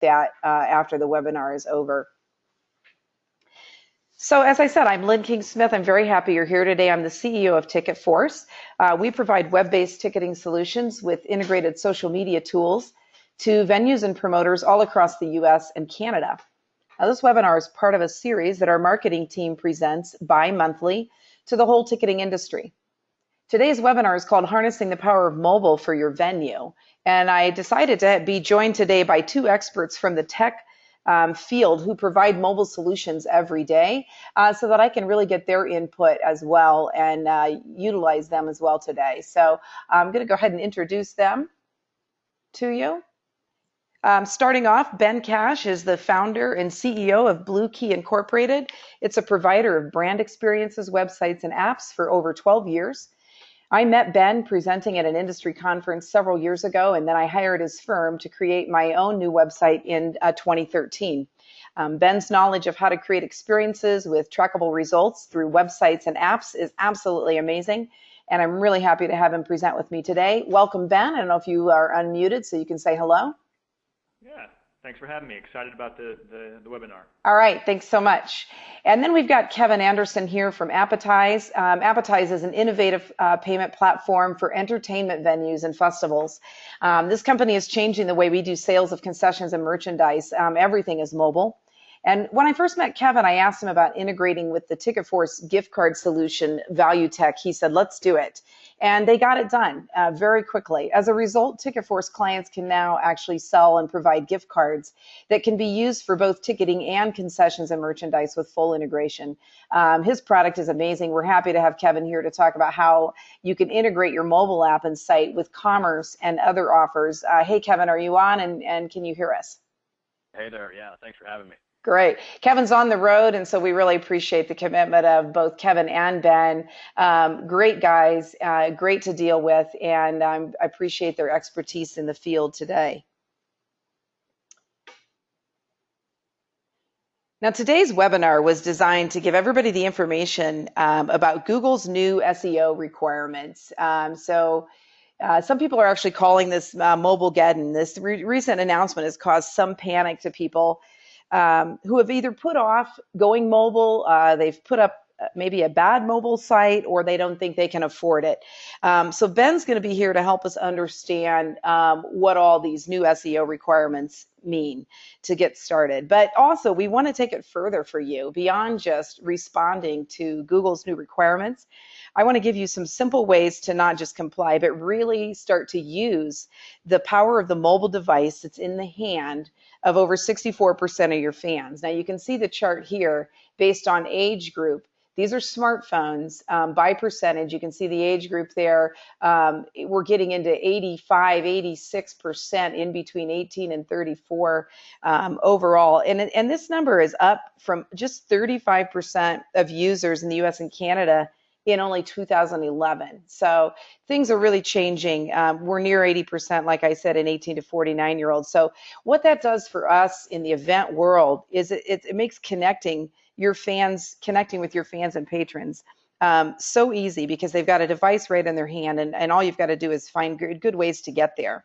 that after the webinar is over. So as I said, I'm Lynn King-Smith. I'm very happy you're here today. I'm the CEO of TicketForce. We provide web-based ticketing solutions with integrated social media tools to venues and promoters all across the US and Canada. Now, this webinar is part of a series that our marketing team presents bi-monthly to the whole ticketing industry. Today's webinar is called Harnessing the Power of Mobile for Your Venue. And I decided to be joined today by two experts from the tech field who provide mobile solutions every day so that I can really get their input as well and utilize them as well today. So I'm going to go ahead and introduce them to you. Starting off, Ben Cash is the founder and CEO of Blue Key Incorporated. It's a provider of brand experiences, websites, and apps for over 12 years. I met Ben presenting at an industry conference several years ago, and then I hired his firm to create my own new website in 2013. Ben's knowledge of how to create experiences with trackable results through websites and apps is absolutely amazing, and I'm really happy to have him present with me today. Welcome, Ben. I don't know if you are unmuted, so you can say hello. Yeah, thanks for having me. Excited about the webinar. All right, thanks so much. And then we've got Kevin Anderson here from Appetize. Appetize is an innovative payment platform for entertainment venues and festivals. This company is changing the way we do sales of concessions and merchandise. Everything is mobile. And when I first met Kevin, I asked him about integrating with the TicketForce gift card solution, Value Tech. He said, let's do it. And they got it done very quickly. As a result, TicketForce clients can now actually sell and provide gift cards that can be used for both ticketing and concessions and merchandise with full integration. His product is amazing. We're happy to have Kevin here to talk about how you can integrate your mobile app and site with commerce and other offers. Hey, Kevin, are you on and can you hear us? Hey there. Yeah, thanks for having me. Great. Kevin's on the road, and so we really appreciate the commitment of both Kevin and Ben. Great guys, great to deal with, and I appreciate their expertise in the field today. Now, today's webinar was designed to give everybody the information about Google's new SEO requirements. Some people are actually calling this Mobilegeddon. This recent announcement has caused some panic to people who have either put off going mobile, they've put up maybe a bad mobile site, or they don't think they can afford it. So Ben's going to be here to help us understand what all these new SEO requirements mean to get started. But also, we want to take it further for you beyond just responding to Google's new requirements. I want to give you some simple ways to not just comply, but really start to use the power of the mobile device that's in the hand of over 64% of your fans. Now, you can see the chart here based on age group. These are smartphones by percentage. You can see the age group there. We're getting into 85, 86% in between 18 and 34 overall. And this number is up from just 35% of users in the US and Canada in only 2011. So things are really changing. We're near 80%, like I said, in 18 to 49-year-olds. So what that does for us in the event world is it makes connecting with your fans and patrons so easy, because they've got a device right in their hand, and all you've got to do is find good ways to get there.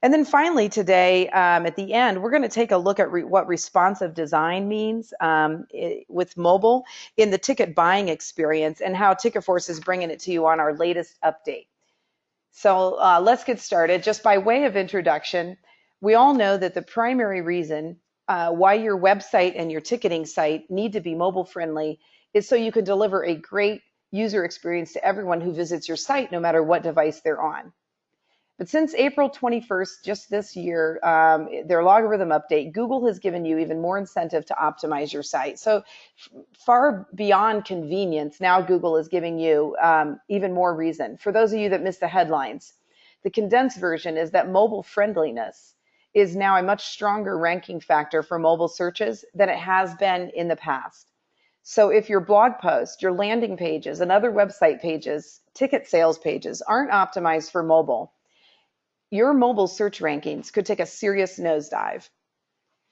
And then finally today, at the end, we're going to take a look at what responsive design means with mobile in the ticket buying experience, and how TicketForce is bringing it to you on our latest update. So let's get started. Just by way of introduction, we all know that the primary reason why your website and your ticketing site need to be mobile friendly is so you can deliver a great user experience to everyone who visits your site, no matter what device they're on. But since April 21st, just this year, their logarithm update, Google has given you even more incentive to optimize your site. So far beyond convenience, now Google is giving you even more reason. For those of you that missed the headlines, the condensed version is that mobile friendliness is now a much stronger ranking factor for mobile searches than it has been in the past. So if your blog post, your landing pages, and other website pages, ticket sales pages aren't optimized for mobile, your mobile search rankings could take a serious nosedive.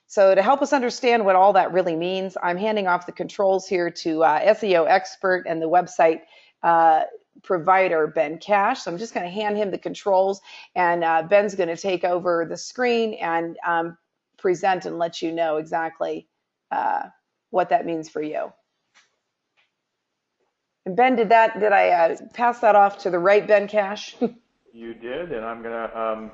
So to help us understand what all that really means, I'm handing off the controls here to SEO expert and the website provider, Ben Cash. So I'm just going to hand him the controls, and Ben's going to take over the screen and present and let you know exactly what that means for you. And Ben, did I pass that off to the right Ben Cash? You did, and I'm gonna.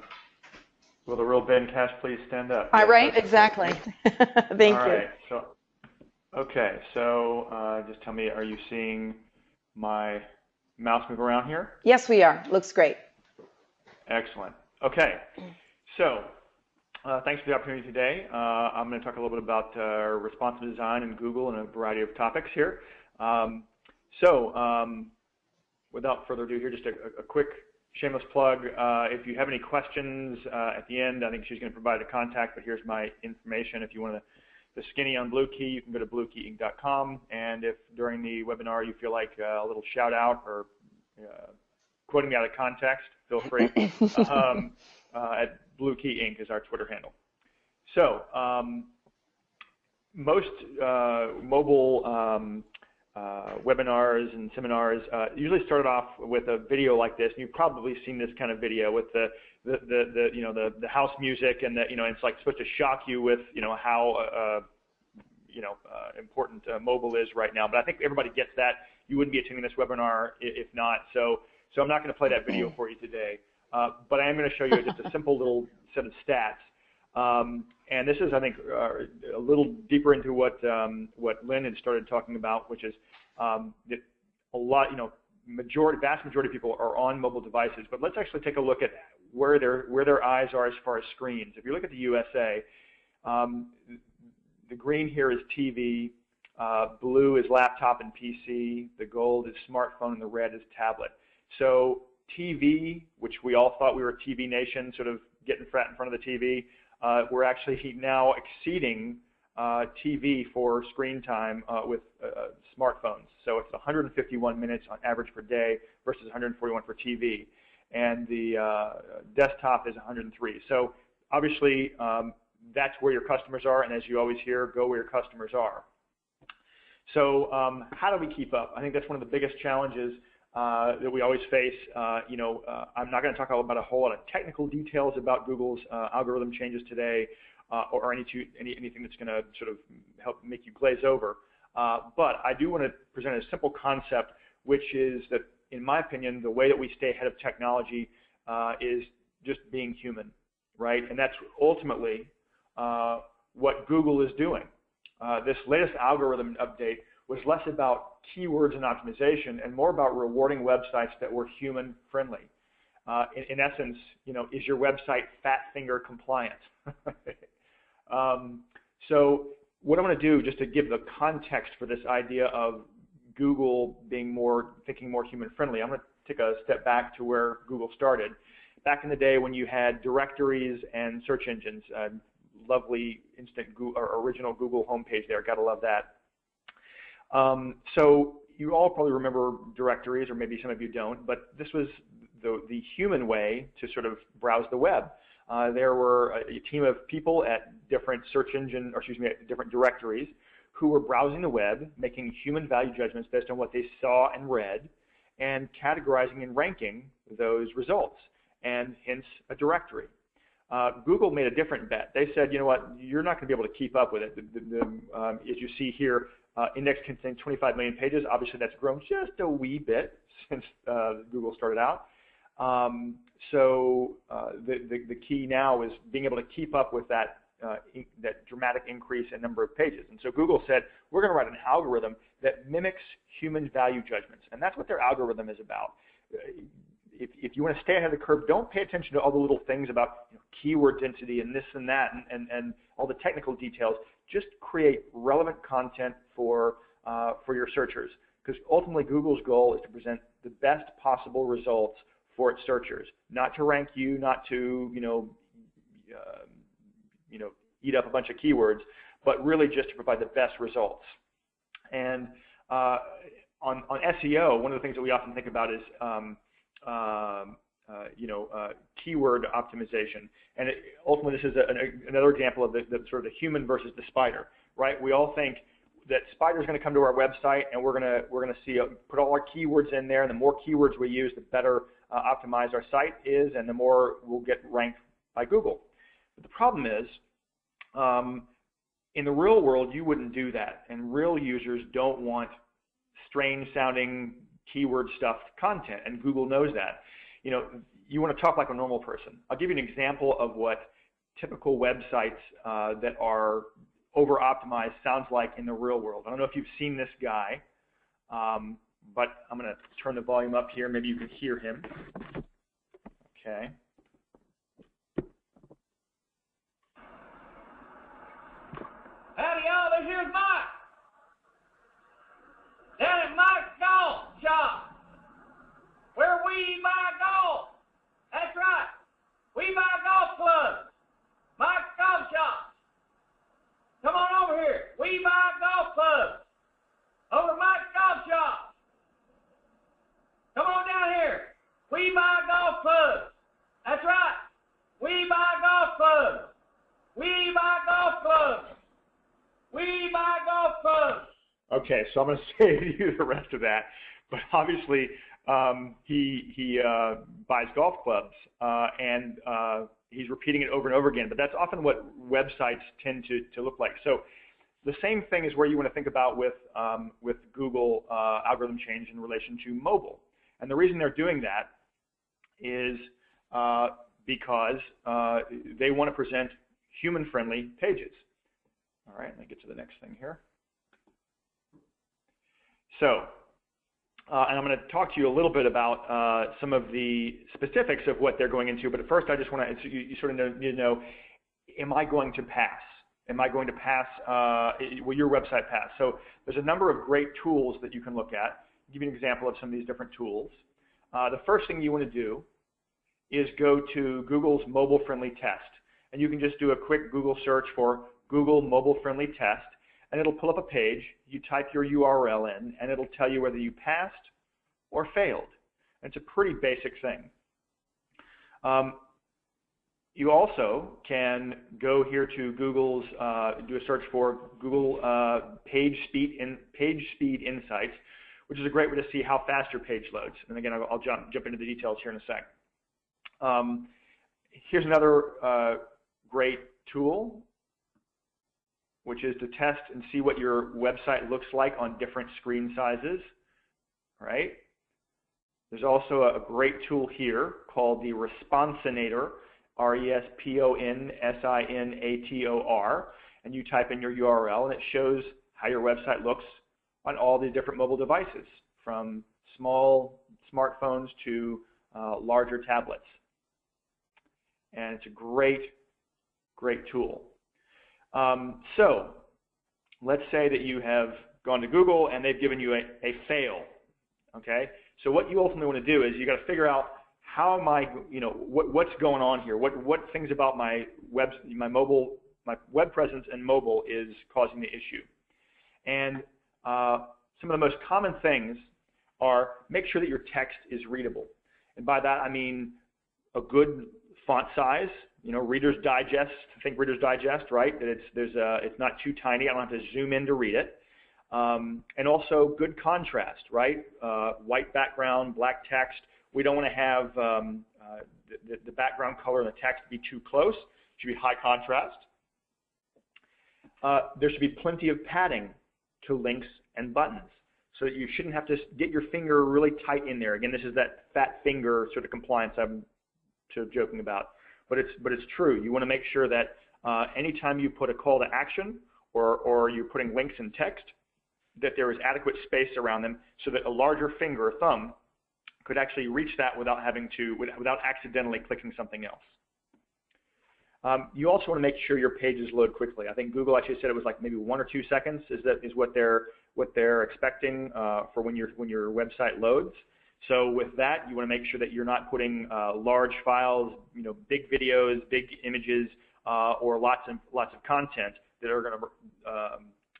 Will the real Ben Cash please stand up? All Yes, right, that's exactly. All Thank you. right. So, okay. So, just tell me, are you seeing my mouse move around here? Yes, we are. Looks great. Excellent. Okay. So, thanks for the opportunity today. I'm going to talk a little bit about responsive design in Google and a variety of topics here. Without further ado here, just a quick shameless plug. If you have any questions at the end, I think she's going to provide a contact, but here's my information. If you want the skinny on Blue Key, you can go to bluekeyinc.com. And if during the webinar you feel like a little shout out or quoting me out of context, feel free. At Blue Key Inc. is our Twitter handle. So most mobile webinars and seminars usually started off with a video like this. You've probably seen this kind of video with the house music, and it's like supposed to shock you with how important mobile is right now. But I think everybody gets that. You wouldn't be attending this webinar if not. So I'm not going to play that video for you today. But I am going to show you just a simple little set of stats. And this is, I think, a little deeper into what Lynn had started talking about, which is that a lot, vast majority of people are on mobile devices. But let's actually take a look at where their eyes are as far as screens. If you look at the USA, the green here is TV, blue is laptop and PC, the gold is smartphone, and the red is tablet. So TV, which we all thought we were a TV nation, sort of getting fat in front of the TV, we're actually now exceeding TV for screen time with smartphones. So it's 151 minutes on average per day versus 141 for TV. And the desktop is 103. So obviously that's where your customers are, and as you always hear, go where your customers are. So how do we keep up? I think that's one of the biggest challenges that we always face. I'm not going to talk about a whole lot of technical details about Google's algorithm changes today, or anything that's going to sort of help make you glaze over. But I do want to present a simple concept, which is that, in my opinion, the way that we stay ahead of technology is just being human, right? And that's ultimately what Google is doing. This latest algorithm update was less about keywords and optimization and more about rewarding websites that were human friendly. In essence, is your website fat finger compliant? So what I'm going to do, just to give the context for this idea of Google thinking more human friendly, I'm going to take a step back to where Google started. Back in the day when you had directories and search engines, lovely instant Google, or original Google homepage there, gotta love that. So you all probably remember directories, or maybe some of you don't, but this was the human way to sort of browse the web. There were a team of people at different at different directories who were browsing the web, making human value judgments based on what they saw and read, and categorizing and ranking those results, and hence a directory. Google made a different bet. They said, you know what, you're not going to be able to keep up with it. As you see here, index contains 25 million pages. Obviously, that's grown just a wee bit since Google started out. So the key now is being able to keep up with that dramatic increase in number of pages. And so Google said, we're going to write an algorithm that mimics human value judgments. And that's what their algorithm is about. If you want to stay ahead of the curve, don't pay attention to all the little things about keyword density and this and that and all the technical details. Just create relevant content for your searchers, because ultimately Google's goal is to present the best possible results for its searchers, not to rank you, not to eat up a bunch of keywords, but really just to provide the best results. And on SEO, one of the things that we often think about is keyword optimization, and ultimately this is another example of the sort of the human versus the spider, right? We all think that spider's going to come to our website, and we're going to see put all our keywords in there, and the more keywords we use, the better optimized our site is, and the more we'll get ranked by Google. But the problem is In the real world, you wouldn't do that, and real users don't want strange-sounding keyword stuffed content, and Google knows that. You know, you want to talk like a normal person. I'll give you an example of what typical websites that are over-optimized sounds like in the real world. I don't know if you've seen this guy, but I'm going to turn the volume up here. Maybe you can hear him. Okay. Howdy, y'all. This here's Mike. Down at Mike's Golf Shop, where we buy golf. That's right. We buy golf clubs. Mike's Golf Shop. Come on over here. We buy golf clubs. Over at Mike's Golf Shop. Come on down here. We buy golf clubs. That's right. We buy golf clubs. We buy golf clubs. We buy golf clubs. Okay, so I'm going to say to you the rest of that, but obviously he buys golf clubs and he's repeating it over and over again. But that's often what websites tend to look like. So the same thing is where you want to think about with Google algorithm change in relation to mobile. And the reason they're doing that is because they want to present human-friendly pages. All right, let me get to the next thing here. So, and I'm going to talk to you a little bit about some of the specifics of what they're going into, but at first I just want to, you sort of need to know, am I going to pass? Am I going to pass, will your website pass? So there's a number of great tools that you can look at. I'll give you an example of some of these different tools. The first thing you want to do is go to Google's mobile-friendly test. And you can just do a quick Google search for Google mobile-friendly test, and it'll pull up a page. You type your URL in, and it'll tell you whether you passed or failed. And it's a pretty basic thing. You also can go here to Google's, do a search for Google Page Speed Insights, which is a great way to see how fast your page loads. And again, I'll jump into the details here in a sec. Here's another great tool, which is to test and see what your website looks like on different screen sizes, right? There's also a great tool here called the Responsinator, R-E-S-P-O-N-S-I-N-A-T-O-R, and you type in your URL and it shows how your website looks on all the different mobile devices, from small smartphones to larger tablets. And it's a great tool. So let's say that you have gone to Google and they've given you a fail. Okay. So what you ultimately want to do is you got to figure out how am I, what's going on here? What things about my web presence and mobile is causing the issue? And some of the most common things are make sure that your text is readable. And by that I mean a good font size. Reader's Digest. Think Reader's Digest, right? That it's not too tiny. I don't have to zoom in to read it. And also good contrast, right? White background, black text. We don't want to have the background color and the text be too close. It should be high contrast. There should be plenty of padding to links and buttons, so that you shouldn't have to get your finger really tight in there. Again, this is that fat finger sort of compliance I'm sort of joking about. But it's true. You want to make sure that anytime you put a call to action or you're putting links in text, that there is adequate space around them so that a larger finger or thumb could actually reach that without accidentally clicking something else. You also want to make sure your pages load quickly. I think Google actually said it was like maybe 1 or 2 seconds is what they're expecting for when your website loads. So with that, you want to make sure that you're not putting large files, big videos, big images, or lots of content that are going to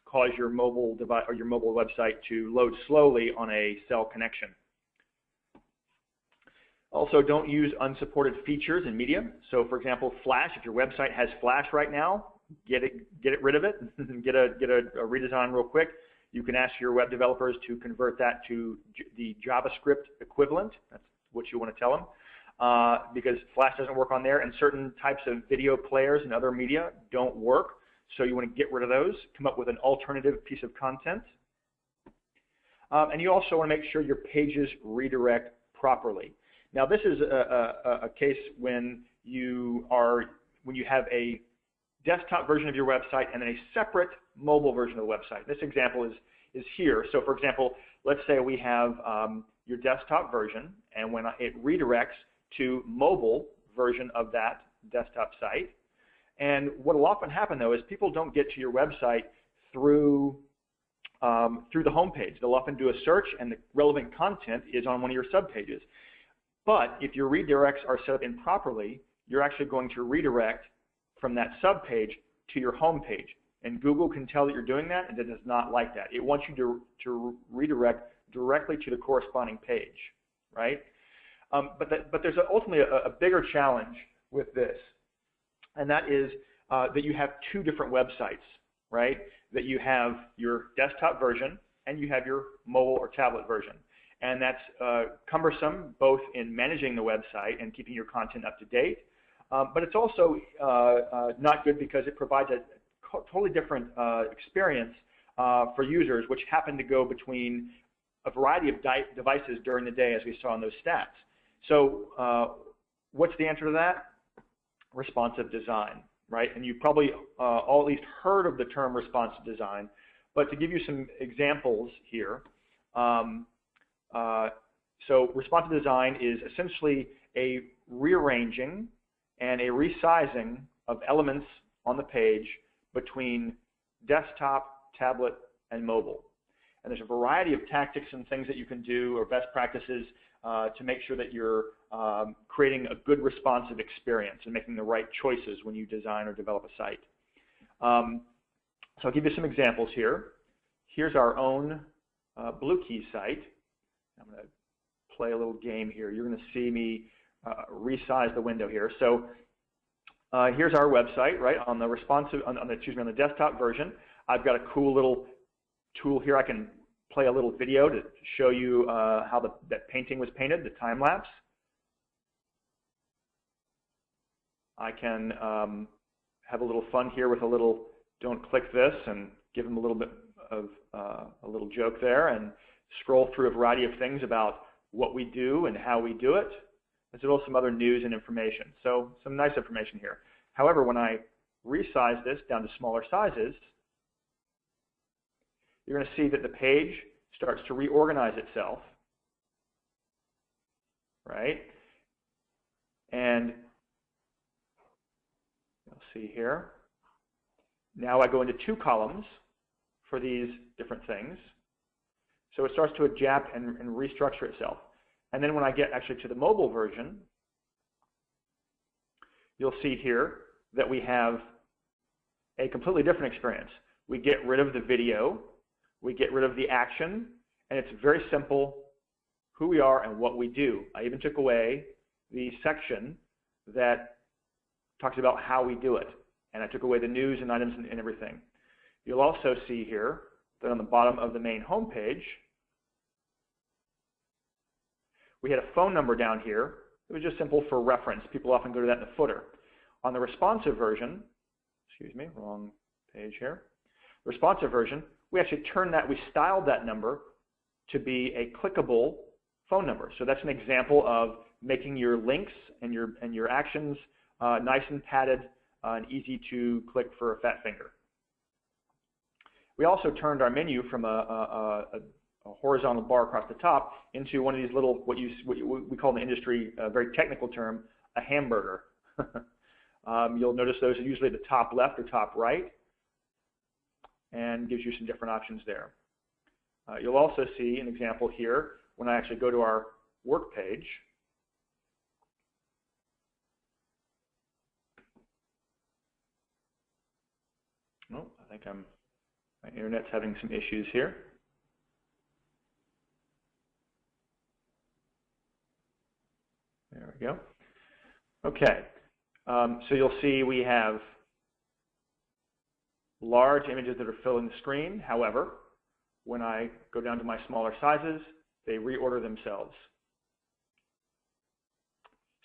cause your mobile device or your mobile website to load slowly on a cell connection. Also, don't use unsupported features in media. So, for example, Flash. If your website has Flash right now, get rid of it. get a redesign real quick. You can ask your web developers to convert that to the JavaScript equivalent. That's what you want to tell them, because Flash doesn't work on there, and certain types of video players and other media don't work So you want to get rid of those, come up with an alternative piece of content. And you also want to make sure your pages redirect properly. Now this is a case when you have a desktop version of your website and then a separate mobile version of the website. This example is here. So for example, let's say we have your desktop version, and when it redirects to mobile version of that desktop site. And what will often happen though is people don't get to your website through the home page. They'll often do a search and the relevant content is on one of your subpages. But if your redirects are set up improperly, you're actually going to redirect from that subpage to your home page. And Google can tell that you're doing that, and it does not like that. It wants you to redirect directly to the corresponding page, right? But there's ultimately a bigger challenge with this, and that is that you have two different websites, right? That you have your desktop version and you have your mobile or tablet version. And that's cumbersome both in managing the website and keeping your content up to date, but it's also not good because it provides a totally different experience for users, which happen to go between a variety of devices during the day, as we saw in those stats. So what's the answer to that? Responsive design, right? And you've probably all at least heard of the term responsive design, but to give you some examples here, so responsive design is essentially a rearranging and a resizing of elements on the page between desktop, tablet, and mobile. And there's a variety of tactics and things that you can do, or best practices, to make sure that you're creating a good responsive experience and making the right choices when you design or develop a site. So I'll give you some examples here. Here's our own Blue Key site. I'm going to play a little game here. You're going to see me resize the window here. So here's our website, right? On the responsive, on the desktop version, I've got a cool little tool here. I can play a little video to show you how that painting was painted, the time lapse. I can have a little fun here with a little "don't click this" and give them a little bit of a little joke there, and scroll through a variety of things about what we do and how we do it, as well as some other news and information. So some nice information here. However, when I resize this down to smaller sizes, you're going to see that the page starts to reorganize itself, right? And you'll see here, now I go into two columns for these different things. So it starts to adapt and restructure itself. And then when I get actually to the mobile version, you'll see here that we have a completely different experience. We get rid of the video, we get rid of the action, and it's very simple who we are and what we do. I even took away the section that talks about how we do it, and I took away the news and items and everything. You'll also see here that on the bottom of the main home page, we had a phone number down here. It was just simple for reference. People often go to that in the footer. On the responsive version, excuse me, wrong page here. The responsive version, we actually turned that, we styled that number to be a clickable phone number. So that's an example of making your links and your actions nice and padded and easy to click for a fat finger. We also turned our menu from a horizontal bar across the top into one of these little, what we call in the industry, a very technical term, a hamburger. You'll notice those are usually at the top left or top right, and gives you some different options there. You'll also see an example here when I actually go to our work page. Oh, I think my internet's having some issues here. There we go. Okay, so you'll see we have large images that are filling the screen. However, when I go down to my smaller sizes, they reorder themselves.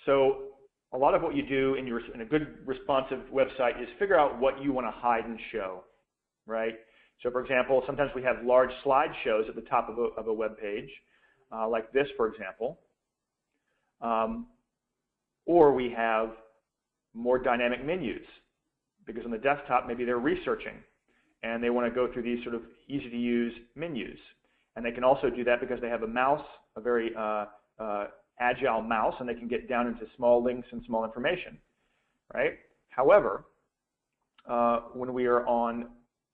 So a lot of what you do in a good responsive website is figure out what you want to hide and show, right? So for example, sometimes we have large slideshows at the top of a web page, like this, for example. Or we have more dynamic menus, because on the desktop, maybe they're researching, and they want to go through these sort of easy-to-use menus. And they can also do that because they have a mouse, a very agile mouse, and they can get down into small links and small information, right? However, when we are on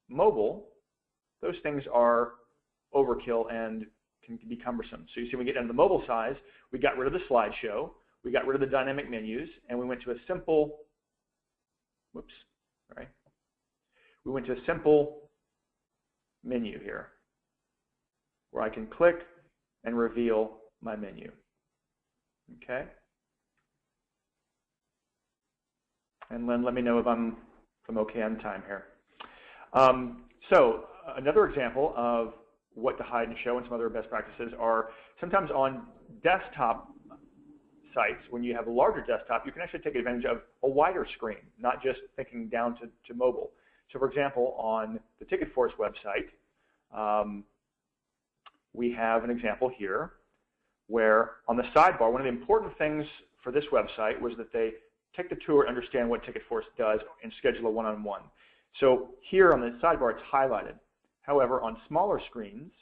mobile, those things are overkill and can be cumbersome. So you see, when we get down to the mobile size, we got rid of the slideshow, we got rid of the dynamic menus, and we went to a simple, whoops, sorry. We went to a simple menu here, where I can click and reveal my menu. Okay? And Lynn, let me know if I'm okay on time here. So another example of what to hide and show and some other best practices are sometimes on desktop sites, when you have a larger desktop, you can actually take advantage of a wider screen, not just thinking down to mobile. So for example, on the TicketForce website, we have an example here where on the sidebar, one of the important things for this website was that they take the tour, understand what TicketForce does, and schedule a one-on-one. So here on the sidebar, it's highlighted. However, on smaller screens,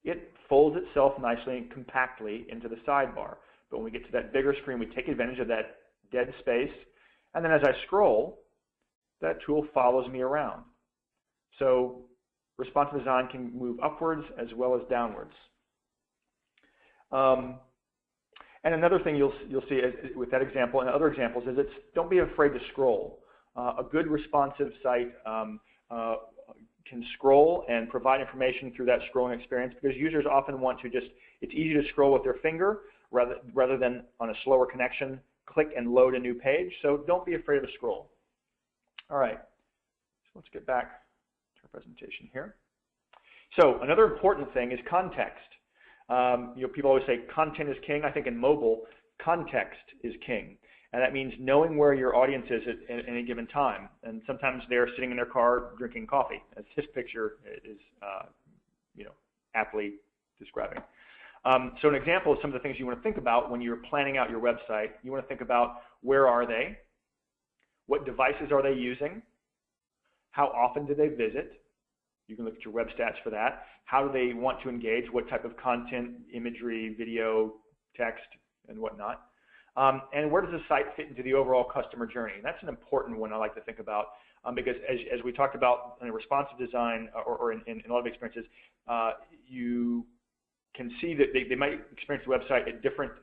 it folds itself nicely and compactly into the sidebar. But when we get to that bigger screen, we take advantage of that dead space. And then as I scroll, that tool follows me around. So responsive design can move upwards as well as downwards. And another thing you'll see with that example and other examples is don't be afraid to scroll. A good responsive site can scroll and provide information through that scrolling experience, because users often want to it's easy to scroll with their finger rather than on a slower connection, click and load a new page. So don't be afraid to scroll. All right, so let's get back to our presentation here. So another important thing is context. People always say content is king. I think in mobile, context is king. And that means knowing where your audience is at any given time. And sometimes they're sitting in their car drinking coffee, as this picture is aptly describing. So an example of some of the things you want to think about when you're planning out your website, you want to think about where are they? What devices are they using? How often do they visit? You can look at your web stats for that. How do they want to engage? What type of content, imagery, video, text, and whatnot? And where does the site fit into the overall customer journey? And that's an important one I like to think about, because as we talked about in a responsive design or in a lot of experiences, you can see that they might experience the website at different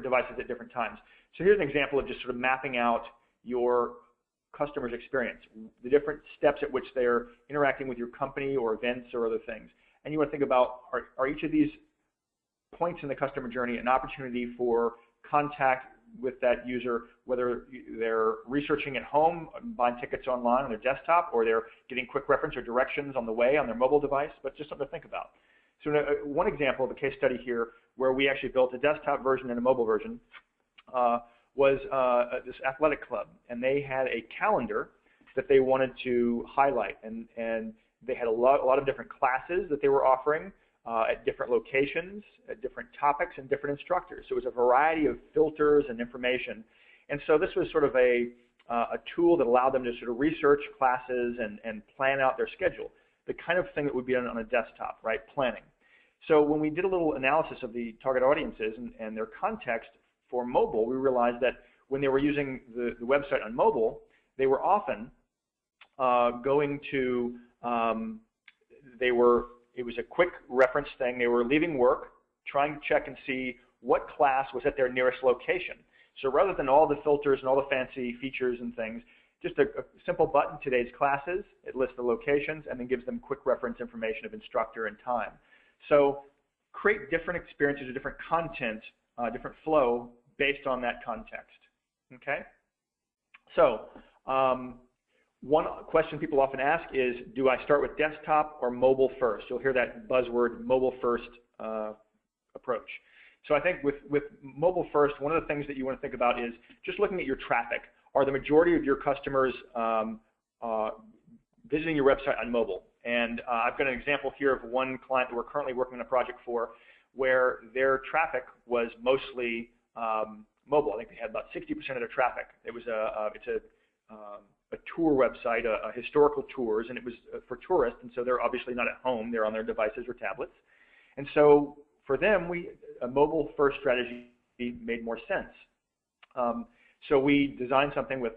devices at different times. So here's an example of just sort of mapping out your customer's experience, the different steps at which they're interacting with your company or events or other things. And you want to think about, are each of these points in the customer journey an opportunity for contact with that user, whether they're researching at home, buying tickets online on their desktop, or they're getting quick reference or directions on the way on their mobile device, but just something to think about. So one example of a case study here where we actually built a desktop version and a mobile version was this athletic club, and they had a calendar that they wanted to highlight, and they had a lot of different classes that they were offering at different locations, at different topics, and different instructors. So it was a variety of filters and information. And so this was sort of a tool that allowed them to sort of research classes and plan out their schedule, the kind of thing that would be on a desktop, right, planning. So when we did a little analysis of the target audiences and their context for mobile, we realized that when they were using the website on mobile, they were often going to, it was a quick reference thing. They were leaving work, trying to check and see what class was at their nearest location. So rather than all the filters and all the fancy features and things, just a simple button, today's classes, it lists the locations and then gives them quick reference information of instructor and time. So create different experiences or different content, different flow based on that context, okay? So one question people often ask is, do I start with desktop or mobile first? You'll hear that buzzword, mobile first approach. So I think with mobile first, one of the things that you want to think about is just looking at your traffic. Are the majority of your customers visiting your website on mobile? And I've got an example here of one client that we're currently working on a project for where their traffic was mostly mobile. I think they had about 60% of their traffic. It was a tour website, a historical tours, and it was for tourists, and so they're obviously not at home. They're on their devices or tablets. And so for them, a mobile-first strategy made more sense. So we designed something with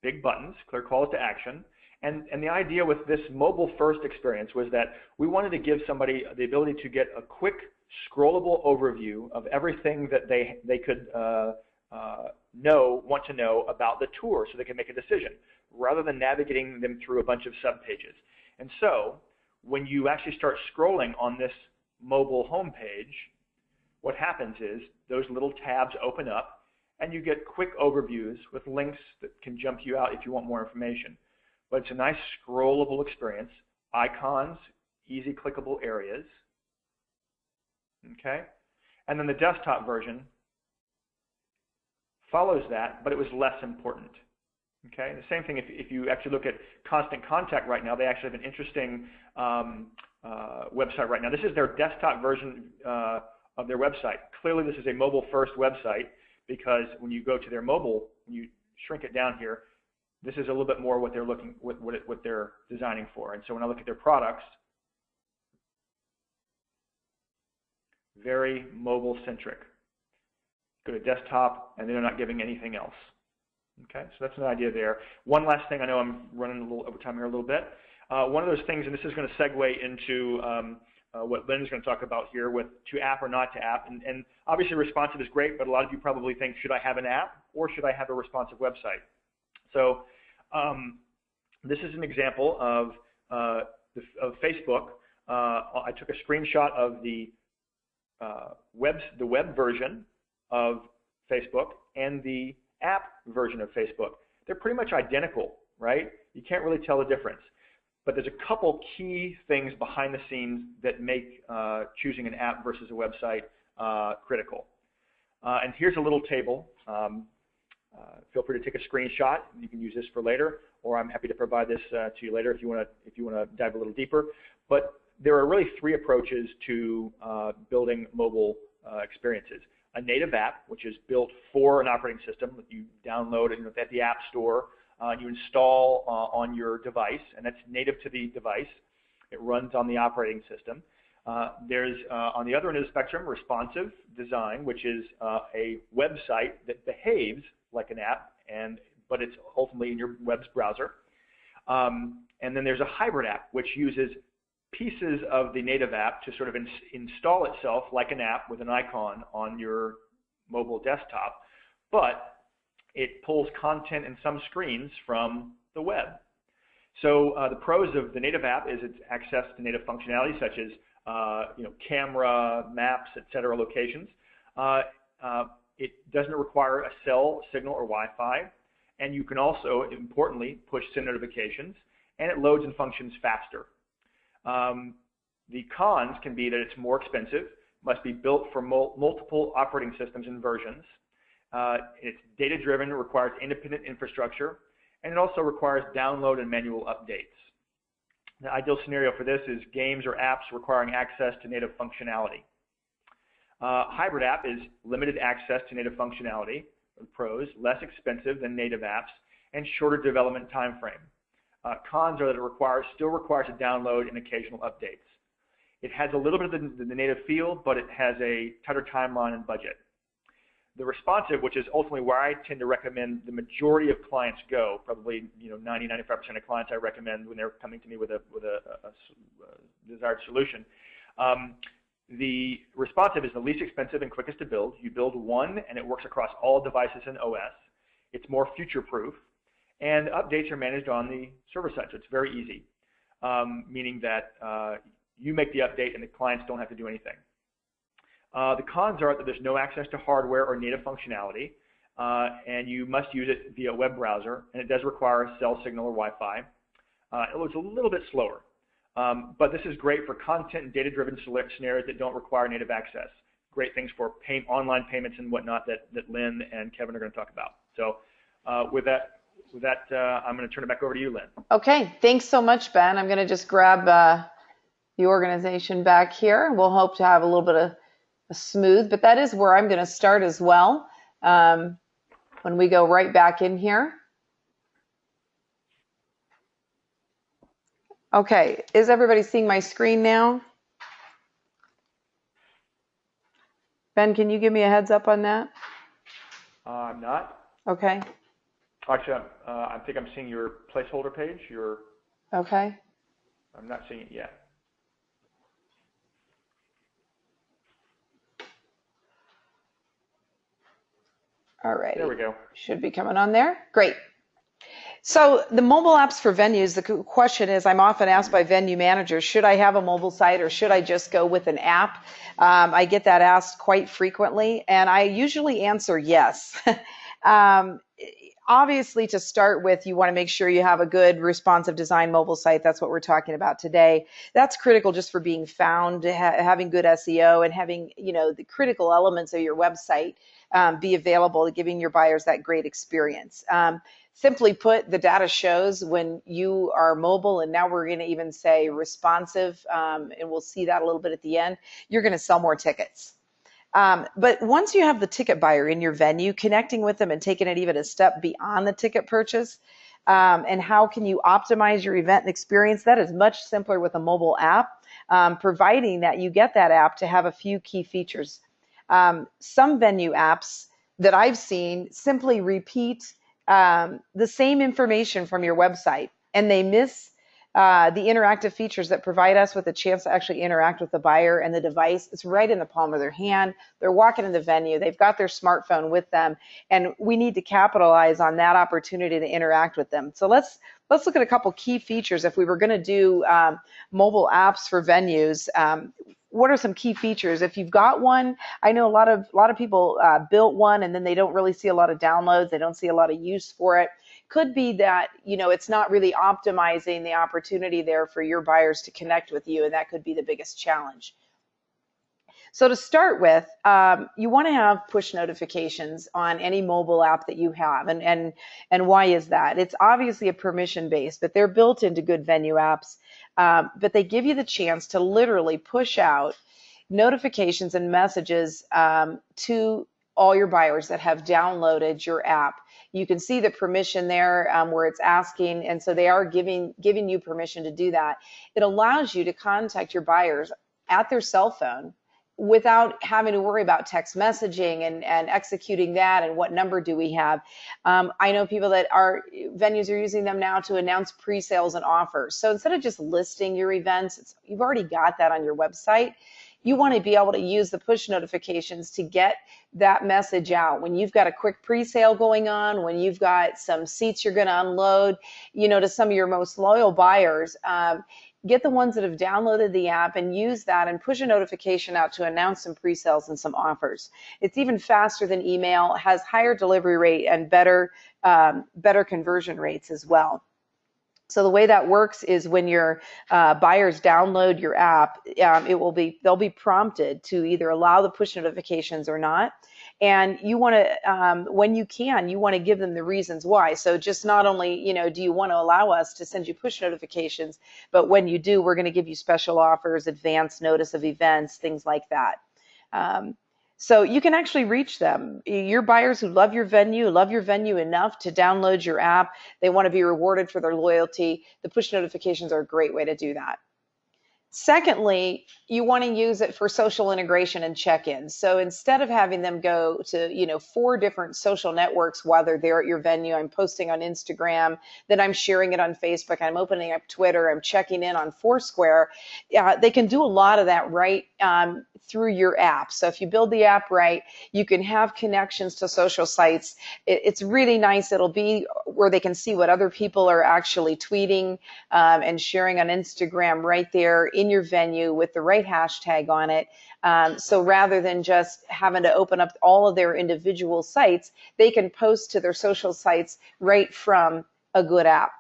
big buttons, clear calls to action, and the idea with this mobile-first experience was that we wanted to give somebody the ability to get a quick, scrollable overview of everything that they could want to know about the tour so they can make a decision, rather than navigating them through a bunch of subpages. And so when you actually start scrolling on this mobile homepage, what happens is those little tabs open up and you get quick overviews with links that can jump you out if you want more information. But it's a nice scrollable experience, icons, easy clickable areas, okay? And then the desktop version follows that, but it was less important. Okay, the same thing if you actually look at Constant Contact right now, they actually have an interesting website right now. This is their desktop version of their website. Clearly this is a mobile-first website because when you go to their mobile, when you shrink it down here, this is a little bit more what they're what they're designing for. And so when I look at their products, very mobile-centric. Go to desktop, and they're not giving anything else. Okay, so that's an idea there. One last thing, I know I'm running a little over time here a little bit. One of those things, and this is going to segue into what Lynn's going to talk about here with to app or not to app. And obviously responsive is great, but a lot of you probably think, should I have an app or should I have a responsive website? So this is an example of Facebook. I took a screenshot of the web version of Facebook and the app version of Facebook. They're pretty much identical, right? You can't really tell the difference. But there's a couple key things behind the scenes that make choosing an app versus a website critical. And here's a little table. Feel free to take a screenshot. You can use this for later, or I'm happy to provide this to you later if you want to dive a little deeper. But there are really three approaches to building mobile experiences. A native app, which is built for an operating system that you download at the App Store, you install on your device, and that's native to the device. It runs on the operating system. There's, on the other end of the spectrum, responsive design, which is a website that behaves like an app, but it's ultimately in your web's browser. And then there's a hybrid app, which uses pieces of the native app to sort of install itself like an app with an icon on your mobile desktop, but it pulls content and some screens from the web. So the pros of the native app is its access to native functionality such as camera, maps, etc. locations. It doesn't require a cell signal or Wi-Fi, and you can also, importantly, push send notifications, and it loads and functions faster. The cons can be that it's more expensive, must be built for multiple operating systems and versions. It's data-driven, requires independent infrastructure, and it also requires download and manual updates. The ideal scenario for this is games or apps requiring access to native functionality. Hybrid app is limited access to native functionality, pros, less expensive than native apps, and shorter development time frame. Cons are that it still requires a download and occasional updates. It has a little bit of the native feel, but it has a tighter timeline and budget. The responsive, which is ultimately where I tend to recommend the majority of clients go, probably 90–95% of clients I recommend when they're coming to me with a desired solution. The responsive is the least expensive and quickest to build. You build one, and it works across all devices and OS. It's more future-proof. And updates are managed on the server side, so it's very easy, meaning that you make the update and the clients don't have to do anything. The cons are that there's no access to hardware or native functionality, and you must use it via a web browser, and it does require a cell signal or Wi-Fi. It's a little bit slower, but this is great for content and data-driven scenarios that don't require native access. great things for online payments and whatnot that Lynn and Kevin are going to talk about. So with that, I'm going to turn it back over to you, Lynn. Okay, thanks so much, Ben. I'm going to just grab the organization back here. We'll hope to have a little bit of a smooth, but that is where I'm going to start as well when we go right back in here. Okay, is everybody seeing my screen now? Ben, can you give me a heads up on that? I'm not. Okay. Actually, I think I'm seeing your placeholder page. Okay. I'm not seeing it yet. All right. There we go. Should be coming on there. Great. So the mobile apps for venues, the question is, I'm often asked by venue managers, should I have a mobile site or should I just go with an app? I get that asked quite frequently, and I usually answer yes. Obviously, to start with, you want to make sure you have a good responsive design mobile site. That's what we're talking about today. That's critical just for being found, having good SEO, and having, the critical elements of your website be available, giving your buyers that great experience. Simply put, the data shows when you are mobile, and now we're going to even say responsive, and we'll see that a little bit at the end, you're going to sell more tickets. But once you have the ticket buyer in your venue, connecting with them and taking it even a step beyond the ticket purchase, and how can you optimize your event and experience, that is much simpler with a mobile app, providing that you get that app to have a few key features. Some venue apps that I've seen simply repeat the same information from your website, and they miss the interactive features that provide us with a chance to actually interact with the buyer and the device. It's right in the palm of their hand. They're walking in the venue. They've got their smartphone with them, and we need to capitalize on that opportunity to interact with them. So let's look at a couple key features. If we were going to do mobile apps for venues, what are some key features? If you've got one, I know a lot of people built one and then they don't really see a lot of downloads. They don't see a lot of use for it. Could be that, it's not really optimizing the opportunity there for your buyers to connect with you, and that could be the biggest challenge. So to start with, you want to have push notifications on any mobile app that you have. And why is that? It's obviously a permission based, but they're built into good venue apps. But they give you the chance to literally push out notifications and messages to all your buyers that have downloaded your app. You can see the permission there where it's asking, and so they are giving you permission to do that. It allows you to contact your buyers at their cell phone without having to worry about text messaging and executing that and what number do we have. I know people that venues are using them now to announce pre-sales and offers. So instead of just listing your events, you've already got that on your website. You want to be able to use the push notifications to get that message out. When you've got a quick pre-sale going on, when you've got some seats you're going to unload, to some of your most loyal buyers, get the ones that have downloaded the app and use that and push a notification out to announce some pre-sales and some offers. It's even faster than email, has higher delivery rate and better conversion rates as well. So the way that works is when your buyers download your app, they'll be prompted to either allow the push notifications or not. And you want to, when you can, you want to give them the reasons why. So just not only, do you want to allow us to send you push notifications, but when you do, we're going to give you special offers, advance notice of events, things like that. So you can actually reach them. Your buyers who love your venue enough to download your app, they want to be rewarded for their loyalty. The push notifications are a great way to do that. Secondly, you want to use it for social integration and check-ins. So instead of having them go to, 4 different social networks while they're there at your venue, I'm posting on Instagram, then I'm sharing it on Facebook, I'm opening up Twitter, I'm checking in on Foursquare. They can do a lot of that right through your app. So if you build the app right, you can have connections to social sites. It's really nice. It'll be where they can see what other people are actually tweeting and sharing on Instagram right there in your venue with the right hashtag on it. So rather than just having to open up all of their individual sites, they can post to their social sites right from a good app.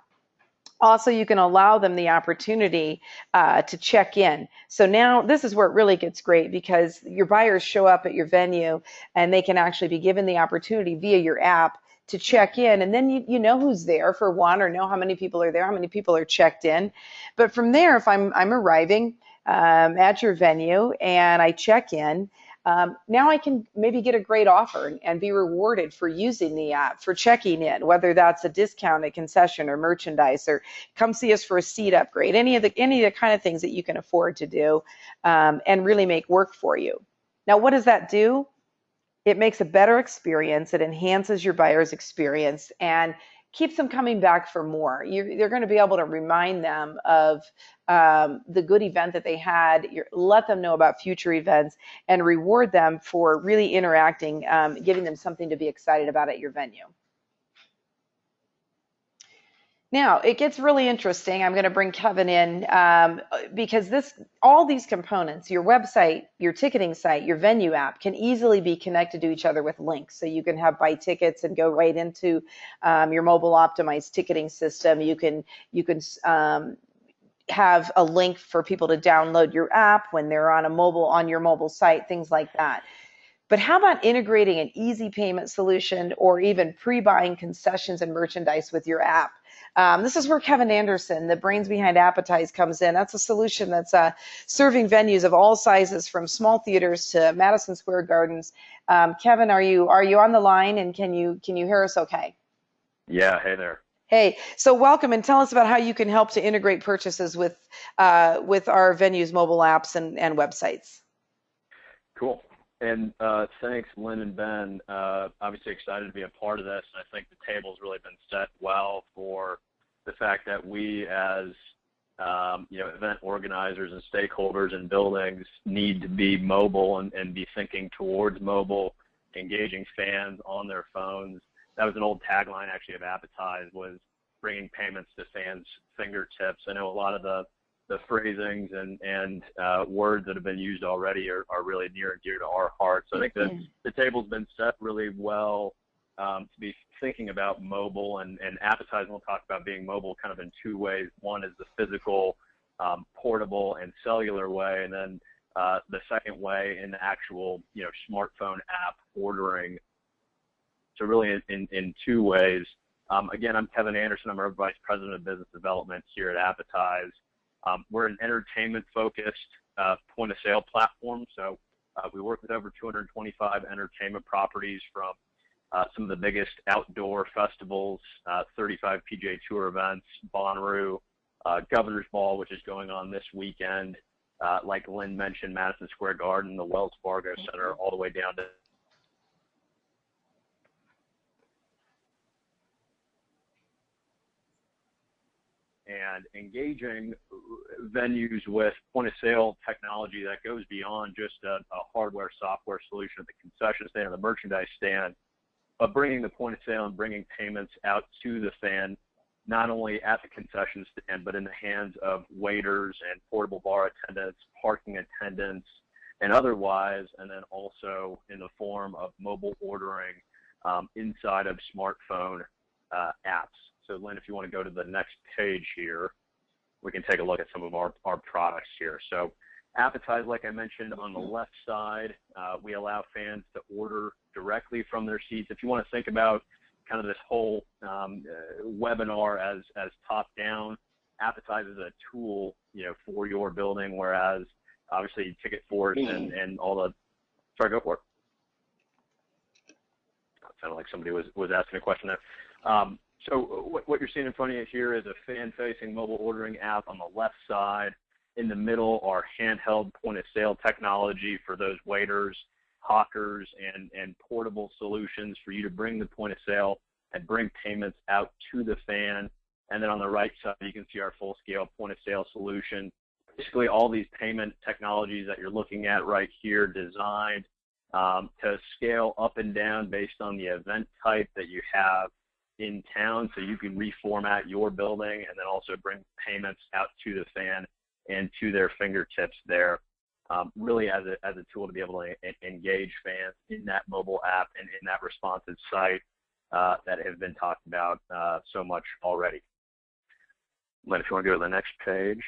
Also, you can allow them the opportunity to check in. So now this is where it really gets great because your buyers show up at your venue and they can actually be given the opportunity via your app to check in. And then you know who's there for one, or know how many people are there, how many people are checked in. But from there, if I'm arriving at your venue and I check in, now I can maybe get a great offer and be rewarded for using the app, for checking in, whether that's a discount, a concession, or merchandise, or come see us for a seat upgrade, any of the kind of things that you can afford to do and really make work for you. Now, what does that do? It makes a better experience. It enhances your buyer's experience and keeps them coming back for more. They're going to be able to remind them of the good event that they had, let them know about future events, and reward them for really interacting, giving them something to be excited about at your venue. Now, it gets really interesting. I'm going to bring Kevin in because all these components, your website, your ticketing site, your venue app, can easily be connected to each other with links. So you can buy tickets and go right into your mobile optimized ticketing system. You can have a link for people to download your app when they're on your mobile site, things like that. But how about integrating an easy payment solution or even pre-buying concessions and merchandise with your app? This is where Kevin Anderson, the brains behind Appetize, comes in. That's a solution that's serving venues of all sizes, from small theaters to Madison Square Gardens. Kevin, are you on the line, and can you hear us okay? Yeah, hey there. Hey, so welcome, and tell us about how you can help to integrate purchases with our venues' mobile apps and websites. Cool. And thanks, Lynn and Ben. Obviously excited to be a part of this. And I think the table's really been set well for the fact that we, as event organizers and stakeholders in buildings, need to be mobile and be thinking towards mobile, engaging fans on their phones. That was an old tagline, actually, of Appetize, was bringing payments to fans' fingertips. I know a lot of the phrasings and words that have been used already are really near and dear to our hearts. So I think the table's been set really well to be thinking about mobile, and Appetize will talk about being mobile kind of in two ways. One is the physical, portable, and cellular way, and then the second way in the actual smartphone app ordering. So really in two ways. Again, I'm Kevin Anderson. I'm our Vice President of Business Development here at Appetize. We're an entertainment-focused point-of-sale platform. So we work with over 225 entertainment properties, from some of the biggest outdoor festivals, 35 PGA Tour events, Bonnaroo, Governor's Ball, which is going on this weekend, like Lynn mentioned, Madison Square Garden, the Wells Fargo Center, all the way down to and engaging venues with point-of-sale technology that goes beyond just a hardware, software solution at the concession stand or the merchandise stand, but bringing the point-of-sale and bringing payments out to the fan, not only at the concession stand, but in the hands of waiters and portable bar attendants, parking attendants, and otherwise, and then also in the form of mobile ordering inside of smartphone apps. So Lynn, if you want to go to the next page here, we can take a look at some of our products here. So Appetize, like I mentioned, on the left side, we allow fans to order directly from their seats. If you want to think about kind of this whole webinar as top-down, Appetize is a tool, for your building, whereas obviously Ticket Force and all the, sorry, go for it. It sounded like somebody was asking a question there. So what you're seeing in front of you here is a fan-facing mobile ordering app on the left side. In the middle are handheld point-of-sale technology for those waiters, hawkers, and portable solutions for you to bring the point-of-sale and bring payments out to the fan. And then on the right side, you can see our full-scale point-of-sale solution. Basically, all these payment technologies that you're looking at right here designed to scale up and down based on the event type that you have in town, so you can reformat your building and then also bring payments out to the fan and to their fingertips there, really as a tool to be able to engage fans in that mobile app and in that responsive site that have been talked about so much already. Len, if you want to go to the next page.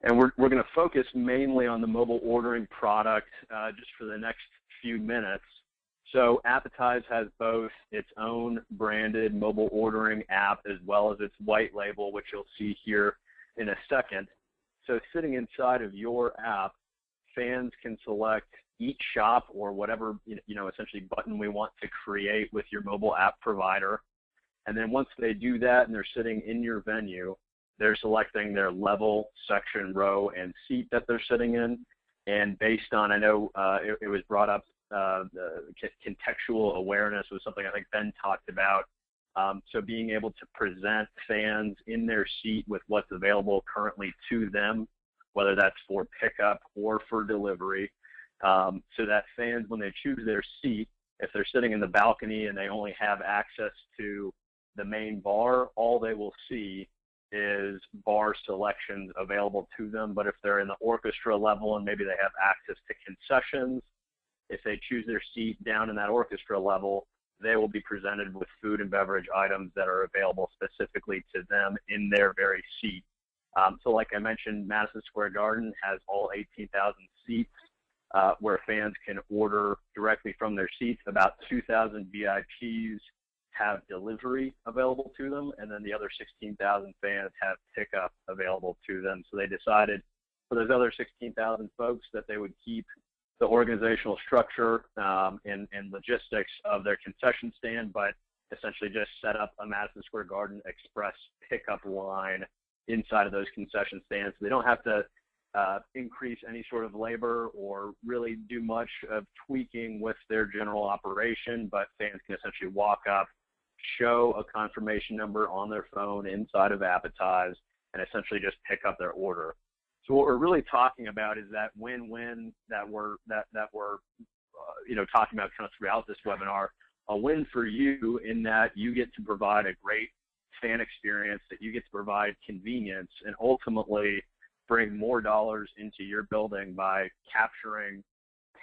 And we're going to focus mainly on the mobile ordering product just for the next few minutes. So Appetize has both its own branded mobile ordering app as well as its white label, which you'll see here in a second. So sitting inside of your app, fans can select each shop or whatever, essentially button we want to create with your mobile app provider. And then once they do that and they're sitting in your venue, they're selecting their level, section, row, and seat that they're sitting in. And based on, I know it was brought up, the contextual awareness was something I think Ben talked about. So being able to present fans in their seat with what's available currently to them, whether that's for pickup or for delivery, so that fans, when they choose their seat, if they're sitting in the balcony and they only have access to the main bar, all they will see is bar selections available to them. But if they're in the orchestra level and maybe they have access to concessions, if they choose their seat down in that orchestra level, they will be presented with food and beverage items that are available specifically to them in their very seat. So like I mentioned, Madison Square Garden has all 18,000 seats where fans can order directly from their seats. About 2,000 VIPs have delivery available to them, and then the other 16,000 fans have pickup available to them. So they decided for those other 16,000 folks that they would keep the organizational structure and logistics of their concession stand, but essentially just set up a Madison Square Garden Express pickup line inside of those concession stands. So they don't have to increase any sort of labor or really do much of tweaking with their general operation, but fans can essentially walk up, show a confirmation number on their phone inside of Appetize, and essentially just pick up their order. So what we're really talking about is that win-win that we're talking about kind of throughout this webinar. A win for you in that you get to provide a great fan experience, that you get to provide convenience, and ultimately bring more dollars into your building by capturing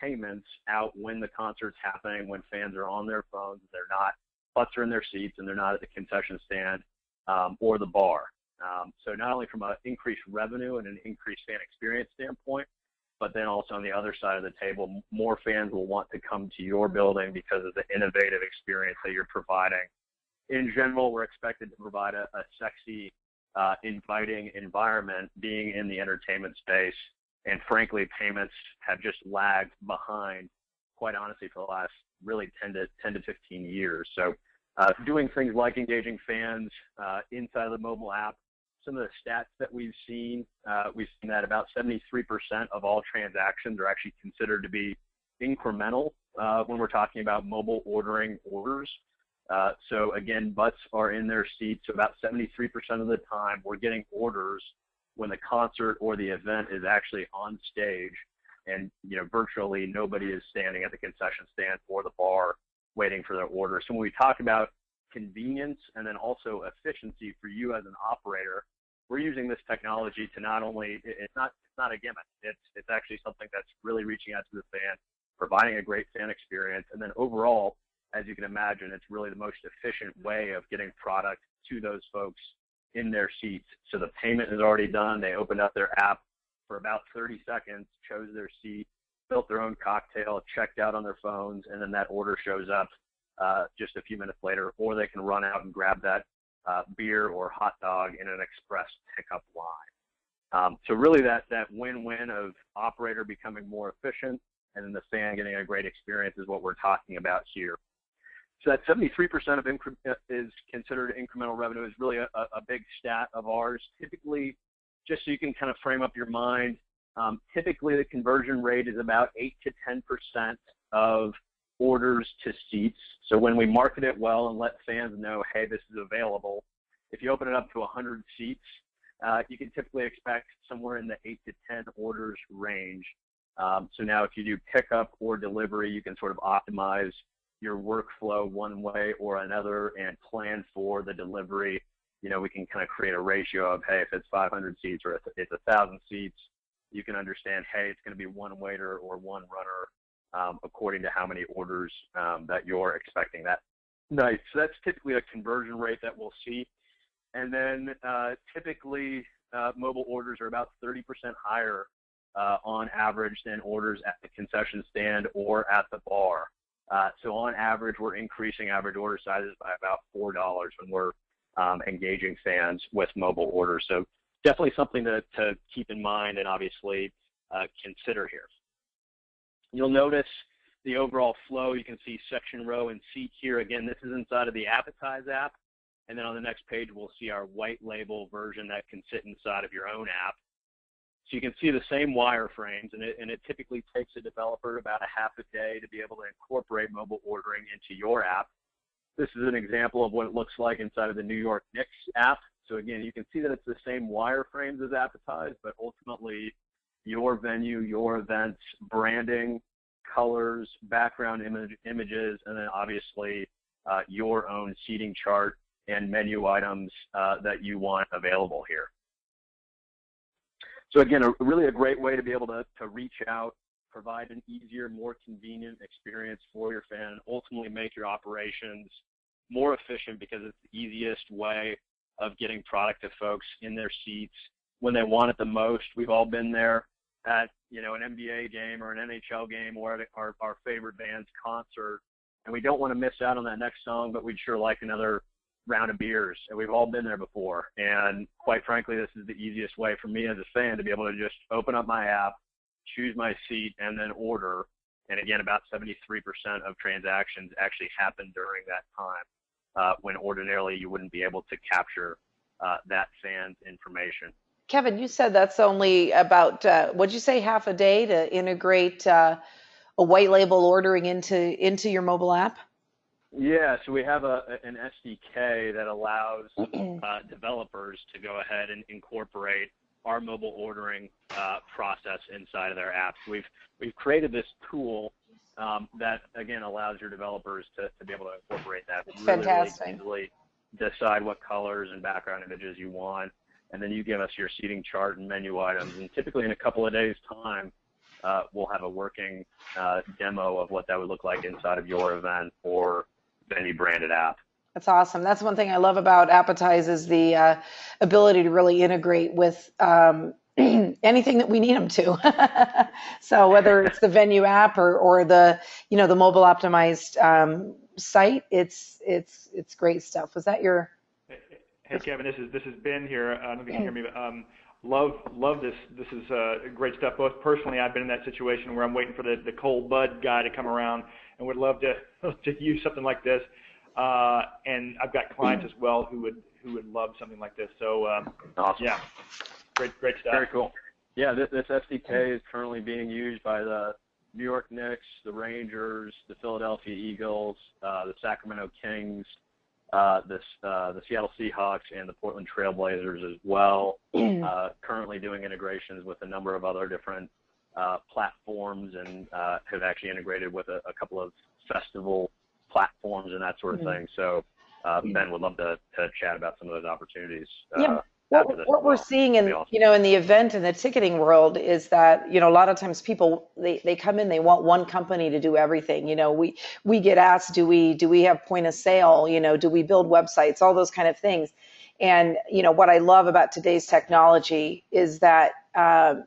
payments out when the concert's happening, when fans are on their phones, they're not, butts are in their seats, and they're not at the concession stand or the bar. So not only from an increased revenue and an increased fan experience standpoint, but then also on the other side of the table, more fans will want to come to your building because of the innovative experience that you're providing. In general, we're expected to provide a sexy, inviting environment being in the entertainment space. And frankly, payments have just lagged behind, quite honestly, for the last really 10 to 15 years. So doing things like engaging fans inside of the mobile app, some of the stats that we've seen that about 73% of all transactions are actually considered to be incremental when we're talking about mobile ordering orders. So again, butts are in their seats. So about 73% of the time we're getting orders when the concert or the event is actually on stage, and virtually nobody is standing at the concession stand or the bar waiting for their order. So when we talk about convenience and then also efficiency for you as an operator, we're using this technology to not only, it's not a gimmick, it's actually something that's really reaching out to the fan, providing a great fan experience, and then overall, as you can imagine, it's really the most efficient way of getting product to those folks in their seats. So the payment is already done. They opened up their app for about 30 seconds, chose their seat, built their own cocktail, checked out on their phones, and then that order shows up just a few minutes later, or they can run out and grab that beer or hot dog in an express pickup line. So really that win-win of operator becoming more efficient and then the fan getting a great experience is what we're talking about here. So that 73% of is considered incremental revenue is really a big stat of ours. Typically, just so you can kind of frame up your mind, typically the conversion rate is about 8 to 10% of orders to seats. So when we market it well and let fans know, hey, this is available, if you open it up to 100 seats, you can typically expect somewhere in the 8 to 10 orders range. So now if you do pickup or delivery, you can sort of optimize your workflow one way or another and plan for the delivery. We can kind of create a ratio of, hey, if it's 500 seats or if it's 1,000 seats, you can understand, hey, it's going to be one waiter or one runner according to how many orders that you're expecting. That Nice. So that's typically a conversion rate that we'll see. And then typically mobile orders are about 30% higher on average than orders at the concession stand or at the bar. So on average, we're increasing average order sizes by about $4 when we're engaging fans with mobile orders. So definitely something to keep in mind and obviously consider here. You'll notice the overall flow. You can see section, row, and seat here. Again, this is inside of the Appetize app. And then on the next page, we'll see our white label version that can sit inside of your own app. So you can see the same wireframes, and it typically takes a developer about a half a day to be able to incorporate mobile ordering into your app. This is an example of what it looks like inside of the New York Knicks app. So again, you can see that it's the same wireframes as Appetize, but ultimately your venue, your events, branding, colors, background images, and then obviously your own seating chart and menu items that you want available here. So again, really a great way to be able to reach out, provide an easier, more convenient experience for your fan, and ultimately make your operations more efficient because it's the easiest way of getting product to folks in their seats when they want it the most. We've all been there at, you know, an NBA game or an NHL game or at our favorite band's concert, and we don't want to miss out on that next song, but we'd sure like another round of beers, and we've all been there before. And quite frankly, this is the easiest way for me as a fan to be able to just open up my app, choose my seat, and then order. And again, about 73% of transactions actually happen during that time when ordinarily you wouldn't be able to capture that fan's information. Kevin, you said that's only about, what'd you say, half a day to integrate a white label ordering into your mobile app? Yeah, so we have an SDK that allows developers to go ahead and incorporate our mobile ordering process inside of their apps. We've created this tool that again allows your developers to be able to incorporate that. It's really, fantastic. Really easily decide what colors and background images you want, and then you give us your seating chart and menu items. And typically in a couple of days' time, we'll have a working demo of what that would look like inside of your event or venue branded app. That's awesome. That's one thing I love about Appetize is the ability to really integrate with anything that we need them to. So whether it's the venue app or the, you know, the mobile optimized site, it's great stuff. Was that your? Hey Kevin, this is Ben here. I don't know if you can hear me, but love this. This is great stuff. Both personally, I've been in that situation where I'm waiting for the cold bud guy to come around, and would love to use something like this. And I've got clients as well who would love something like this. So awesome. Yeah, great stuff. Very cool. Yeah, this SDK is currently being used by the New York Knicks, the Rangers, the Philadelphia Eagles, the Sacramento Kings, the Seattle Seahawks, and the Portland Trail Blazers as well. Currently doing integrations with a number of other different platforms, and have actually integrated with a couple of festival platforms and that sort of thing. So Ben would love to chat about some of those opportunities. What we're seeing in, you know, in the event and the ticketing world is that, you know, a lot of times people, they come in, they want one company to do everything. You know, we get asked, do we have point of sale? You know, do we build websites? All those kind of things. And, you know, what I love about today's technology is that,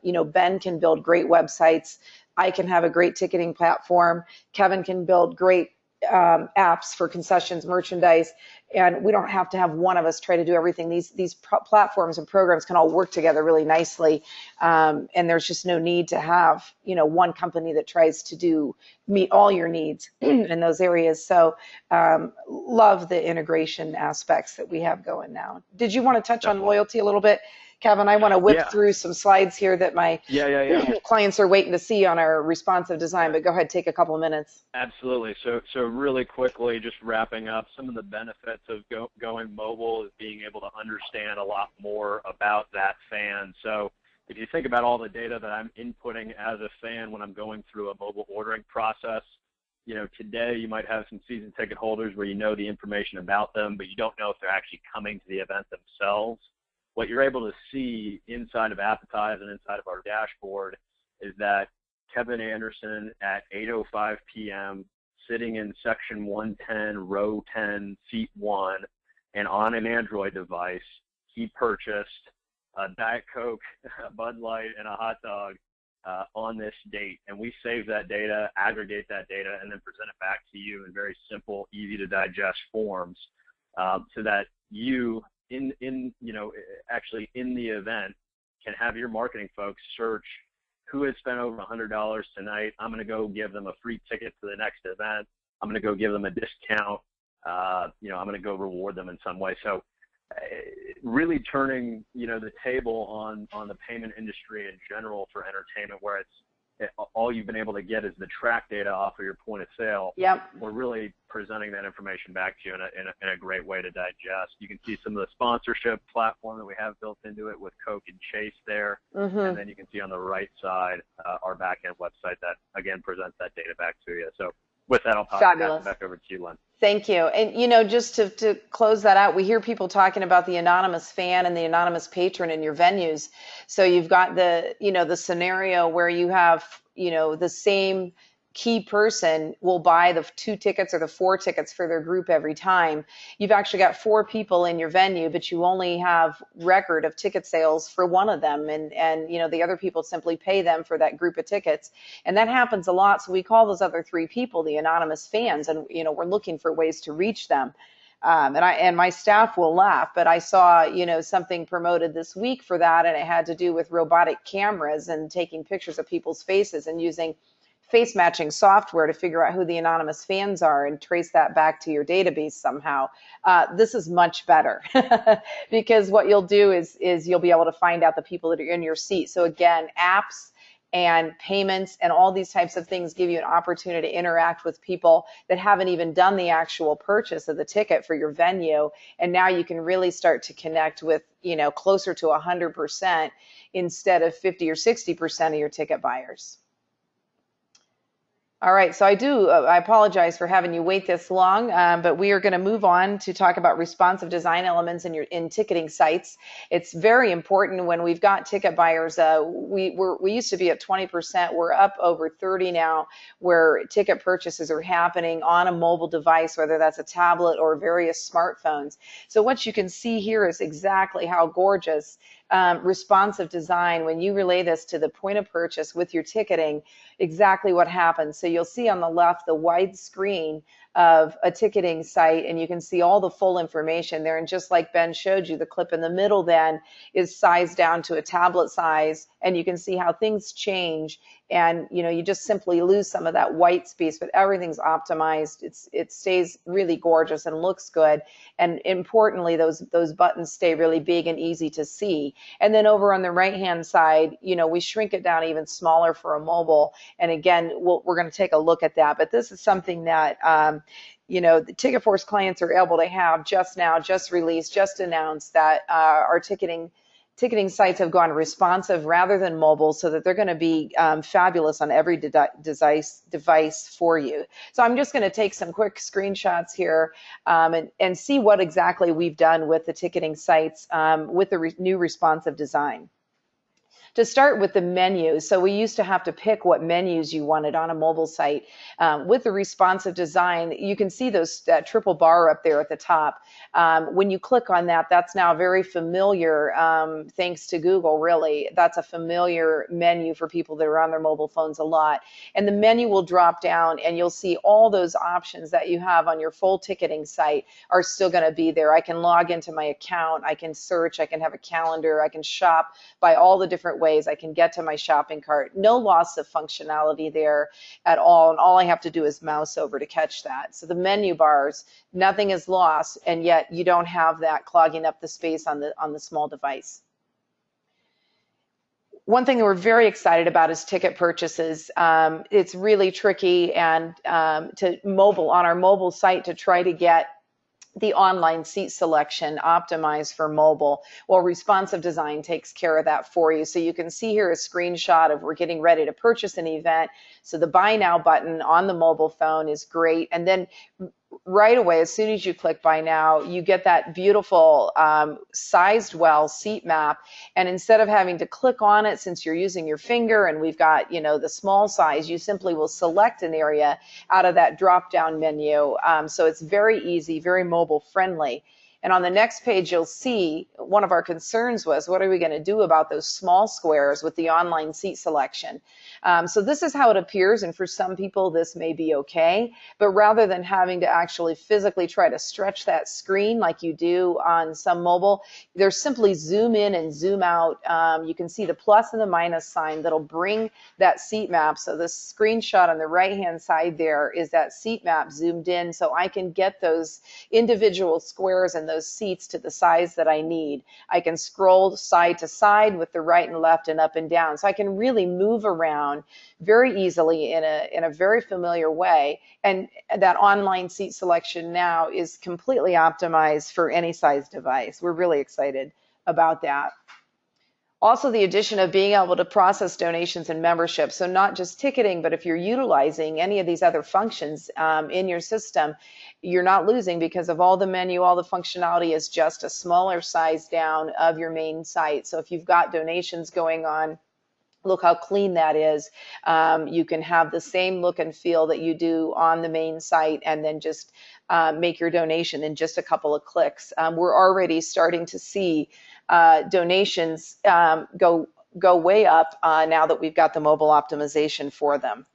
you know, Ben can build great websites. I can have a great ticketing platform. Kevin can build great apps for concessions, merchandise, and we don't have to have one of us try to do everything. These platforms and programs can all work together really nicely, and there's just no need to have, you know, one company that tries to meet all your needs in those areas. So love the integration aspects that we have going now. Did you want to touch on loyalty a little bit, Kevin? I want to whip through some slides here that my clients are waiting to see on our responsive design, but go ahead, take a couple of minutes. Absolutely. So really quickly, just wrapping up, some of the benefits of going mobile is being able to understand a lot more about that fan. So if you think about all the data that I'm inputting as a fan when I'm going through a mobile ordering process, you know, today you might have some season ticket holders where you know the information about them, but you don't know if they're actually coming to the event themselves. What you're able to see inside of Appetize and inside of our dashboard is that Kevin Anderson at 8:05 p.m. sitting in section 110, row 10, seat 1, and on an Android device, he purchased a Diet Coke, a Bud Light, and a hot dog on this date. And we save that data, aggregate that data, and then present it back to you in very simple, easy to digest forms, so that you, actually in the event, can have your marketing folks search who has spent over $100 tonight. I'm going to go give them a free ticket to the next event. I'm going to go give them a discount. I'm going to go reward them in some way. So really turning, the table on the payment industry in general for entertainment, where all you've been able to get is the track data off of your point of sale. Yep. We're really presenting that information back to you in a great way to digest. You can see some of the sponsorship platform that we have built into it with Coke and Chase there. Mm-hmm. And then you can see on the right side our back-end website that, again, presents that data back to you. So with that, I'll pass it back over to you, Lynn. Thank you. And, just to close that out, we hear people talking about the anonymous fan and the anonymous patron in your venues. So you've got the scenario where you have, the same key person will buy the 2 tickets or the 4 tickets for their group every time. You've actually got 4 people in your venue, but you only have record of ticket sales for one of them. And the other people simply pay them for that group of tickets. And that happens a lot. So we call those other 3 people the anonymous fans. And, we're looking for ways to reach them. And my staff will laugh, but I saw, something promoted this week for that. And it had to do with robotic cameras and taking pictures of people's faces and using face matching software to figure out who the anonymous fans are and trace that back to your database somehow. This is much better because what you'll do is you'll be able to find out the people that are in your seat. So again, apps and payments and all these types of things give you an opportunity to interact with people that haven't even done the actual purchase of the ticket for your venue. And now you can really start to connect with, closer to 100% instead of 50 or 60% of your ticket buyers. All right, so I apologize for having you wait this long, but we are going to move on to talk about responsive design elements in ticketing sites. It's very important when we've got ticket buyers. We used to be at 20%. We're up over 30 now, where ticket purchases are happening on a mobile device, whether that's a tablet or various smartphones. So what you can see here is exactly how gorgeous responsive design, when you relay this to the point of purchase with your ticketing, exactly what happens. So you'll see on the left the wide screen of a ticketing site, and you can see all the full information there. And just like Ben showed you, the clip in the middle then is sized down to a tablet size, and you can see how things change. And you just simply lose some of that white space, but everything's optimized. It stays really gorgeous and looks good. And importantly, those buttons stay really big and easy to see. And then over on the right-hand side, we shrink it down even smaller for a mobile. And again, we're going to take a look at that. But this is something that the Ticketforce clients are able to have just released, just announced that our ticketing sites have gone responsive rather than mobile, so that they're going to be fabulous on every device for you. So I'm just going to take some quick screenshots here and see what exactly we've done with the ticketing sites with the new responsive design. To start with the menus, so we used to have to pick what menus you wanted on a mobile site. With the responsive design, you can see that triple bar up there at the top. When you click on that, that's now very familiar, thanks to Google, really. That's a familiar menu for people that are on their mobile phones a lot. And the menu will drop down, and you'll see all those options that you have on your full ticketing site are still going to be there. I can log into my account, I can search, I can have a calendar, I can shop by all the different ways. I can get to my shopping cart. No loss of functionality there at all, and all I have to do is mouse over to catch that. So the menu bars, nothing is lost, and yet you don't have that clogging up the space on the small device. One thing that we're very excited about is ticket purchases. It's really tricky and on our mobile site to try to get the online seat selection optimized for mobile. Well, responsive design takes care of that for you. So you can see here a screenshot of we're getting ready to purchase an event. So the buy now button on the mobile phone is great. And then right away, as soon as you click buy now, you get that beautiful sized well seat map. And instead of having to click on it, since you're using your finger and we've got, the small size, you simply will select an area out of that drop down menu. So it's very easy, very mobile friendly. And on the next page, you'll see one of our concerns was, what are we going to do about those small squares with the online seat selection? So this is how it appears, and for some people, this may be okay. But rather than having to actually physically try to stretch that screen like you do on some mobile, there's simply zoom in and zoom out. You can see the plus and the minus sign that'll bring that seat map. So this screenshot on the right-hand side there is that seat map zoomed in, so I can get those individual squares and those seats to the size that I need. I can scroll side to side with the right and left and up and down. So I can really move around very easily in a very familiar way. And that online seat selection now is completely optimized for any size device. We're really excited about that. Also, the addition of being able to process donations and memberships. So not just ticketing, but if you're utilizing any of these other functions in your system, you're not losing, because of all the menu, all the functionality is just a smaller size down of your main site. So if you've got donations going on, look how clean that is. You can have the same look and feel that you do on the main site, and then just make your donation in just a couple of clicks. We're already starting to see donations go way up now that we've got the mobile optimization for them.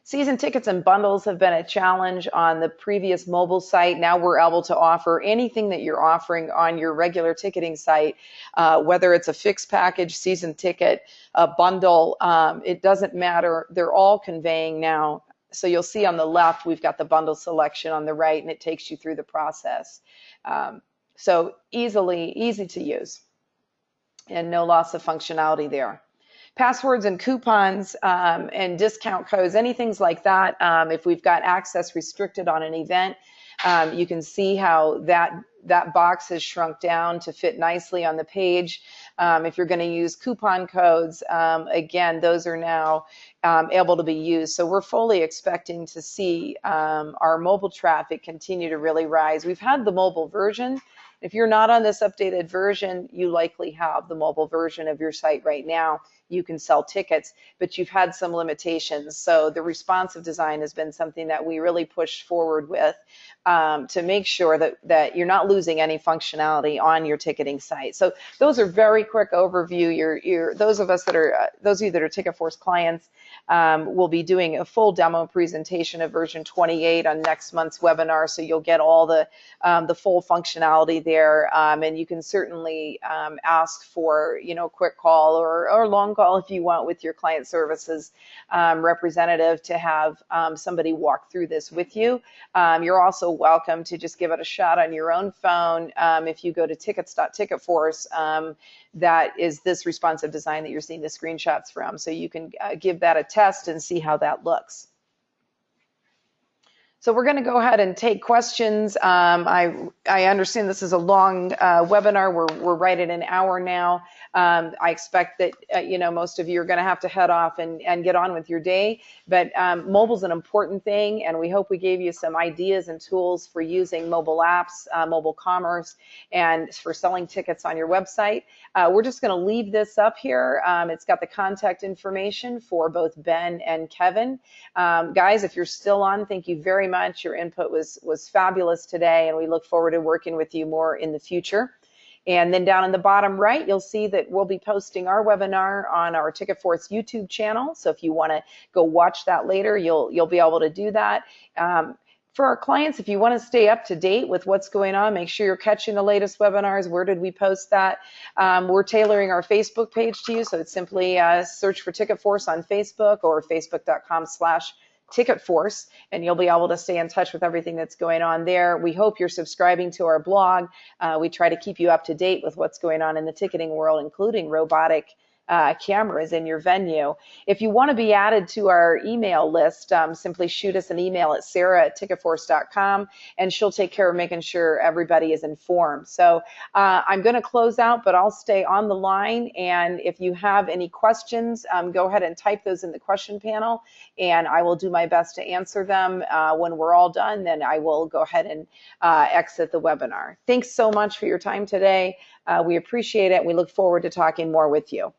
Season tickets and bundles have been a challenge on the previous mobile site. Now we're able to offer anything that you're offering on your regular ticketing site, whether it's a fixed package, season ticket, a bundle, it doesn't matter. They're all conveying now. So you'll see on the left, we've got the bundle selection on the right, and it takes you through the process. So easy to use, and no loss of functionality there. Passwords and coupons and discount codes, anything like that. If we've got access restricted on an event, you can see how that box has shrunk down to fit nicely on the page. If you're going to use coupon codes, again, those are now able to be used. So we're fully expecting to see our mobile traffic continue to really rise. We've had the mobile version. If you're not on this updated version, you likely have the mobile version of your site right now. You can sell tickets, but you've had some limitations. So the responsive design has been something that we really pushed forward with to make sure that you're not losing any functionality on your ticketing site. So those are very quick overview. Those of you that are TicketForce clients will be doing a full demo presentation of version 28 on next month's webinar. So you'll get all the full functionality there, and you can certainly ask for a quick call or long call if you want with your client services representative to have somebody walk through this with you. You're also welcome to just give it a shot on your own phone. If you go to tickets.ticketforce, that is this responsive design that you're seeing the screenshots from. So you can give that a test and see how that looks. So we're going to go ahead and take questions. I understand this is a long webinar. We're right at an hour now. I expect that most of you are going to have to head off and get on with your day. But mobile's an important thing, and we hope we gave you some ideas and tools for using mobile apps, mobile commerce, and for selling tickets on your website. We're just going to leave this up here. It's got the contact information for both Ben and Kevin. Guys, if you're still on, thank you very much. Your input was fabulous today, and we look forward to working with you more in the future. And then down in the bottom right, you'll see that we'll be posting our webinar on our TicketForce YouTube channel. So if you want to go watch that later, you'll be able to do that. For our clients, if you want to stay up to date with what's going on, make sure you're catching the latest webinars. Where did we post that? We're tailoring our Facebook page to you, so it's simply search for TicketForce on Facebook or facebook.com/TicketForce, and you'll be able to stay in touch with everything that's going on there. We hope you're subscribing to our blog. We try to keep you up to date with what's going on in the ticketing world, including robotic cameras in your venue. If you want to be added to our email list, simply shoot us an email at sarah@ticketforce.com, and she'll take care of making sure everybody is informed. So I'm going to close out, but I'll stay on the line. And if you have any questions, go ahead and type those in the question panel, and I will do my best to answer them. When we're all done, then I will go ahead and exit the webinar. Thanks so much for your time today. We appreciate it. We look forward to talking more with you.